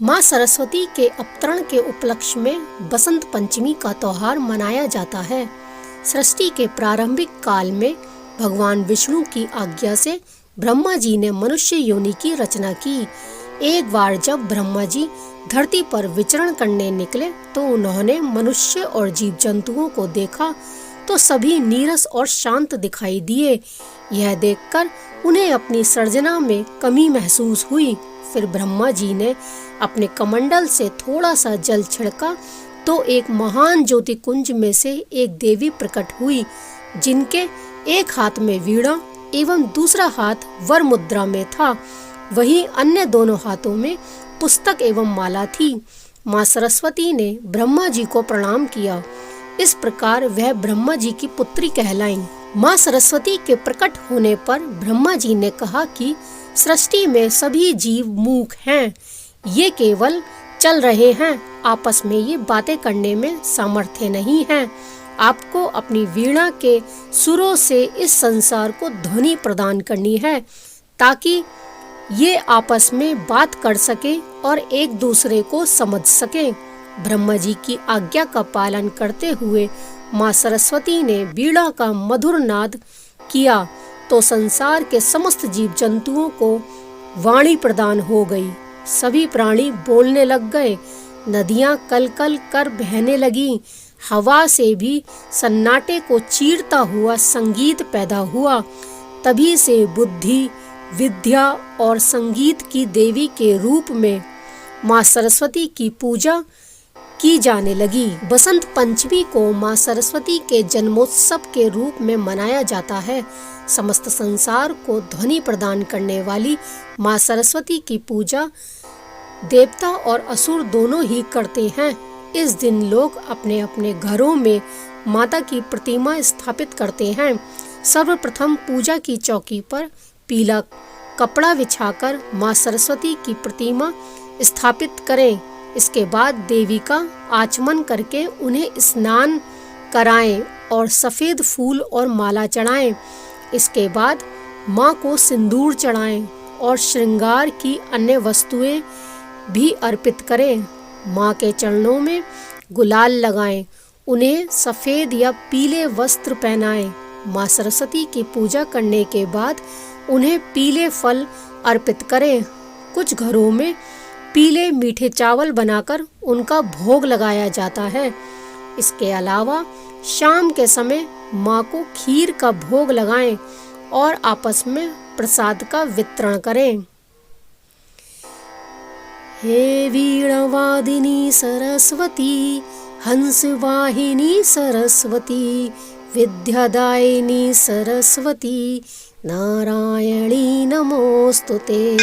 माँ सरस्वती के अवतरण के उपलक्ष्य में बसंत पंचमी का त्योहार मनाया जाता है। सृष्टि के प्रारंभिक काल में भगवान विष्णु की आज्ञा से ब्रह्मा जी ने मनुष्य योनि की रचना की। एक बार जब ब्रह्मा जी धरती पर विचरण करने निकले तो उन्होंने मनुष्य और जीव जंतुओं को देखा तो सभी नीरस और शांत दिखाई दिए। यह देखकर उन्हें अपनी सर्जना में कमी महसूस हुई। फिर ब्रह्मा जी ने अपने कमंडल से थोड़ा सा जल छिड़का तो एक महान ज्योति कुंज में से एक देवी प्रकट हुई, जिनके एक हाथ में वीणा एवं दूसरा हाथ वर मुद्रा में था। वहीं अन्य दोनों हाथों में पुस्तक एवं माला थी। माँ सरस्वती ने ब्रह्मा जी को प्रणाम किया। इस प्रकार वह ब्रह्मा जी की पुत्री कहलाईं। माँ सरस्वती के प्रकट होने पर ब्रह्मा जी ने कहा कि सृष्टि में सभी जीव मूक हैं, ये केवल चल रहे हैं, आपस में ये बातें करने में सामर्थ्य नहीं है। आपको अपनी वीणा के सुरों से इस संसार को ध्वनि प्रदान करनी है ताकि ये आपस में बात कर सके और एक दूसरे को समझ सके। ब्रह्मा जी की आज्ञा का पालन करते हुए माँ सरस्वती ने वीणा का मधुर नाद किया तो संसार के समस्त जीव जंतुओं को वाणी प्रदान हो गई। सभी प्राणी बोलने लग गए, नदियां कल कल कर बहने लगी, हवा से भी सन्नाटे को चीरता हुआ संगीत पैदा हुआ। तभी से बुद्धि, विद्या और संगीत की देवी के रूप में माँ सरस्वती की पूजा की जाने लगी। बसंत पंचमी को माँ सरस्वती के जन्मोत्सव के रूप में मनाया जाता है। समस्त संसार को ध्वनि प्रदान करने वाली माँ सरस्वती की पूजा देवता और असुर दोनों ही करते हैं। इस दिन लोग अपने अपने घरों में माता की प्रतिमा स्थापित करते हैं। सर्वप्रथम पूजा की चौकी पर पीला कपड़ा बिछाकर माँ सरस्वती की प्रतिमा स्थापित करें। इसके बाद देवी का आचमन करके उन्हें स्नान कराएं और सफेद फूल और माला चढ़ाएं। इसके बाद माँ को सिंदूर चढ़ाएं और श्रृंगार की अन्य वस्तुएं भी अर्पित करें। माँ के चरणों में गुलाल लगाएं, उन्हें सफेद या पीले वस्त्र पहनाएं। माँ सरस्वती की पूजा करने के बाद उन्हें पीले फल अर्पित करें। कुछ घरों में पीले मीठे चावल बनाकर उनका भोग लगाया जाता है। इसके अलावा शाम के समय माँ को खीर का भोग लगाएं और आपस में प्रसाद का वितरण करें। हे वीणावादिनी सरस्वती, हंसवाहिनी सरस्वती, विद्यादायिनी सरस्वती, नारायणी नमोस्तुते।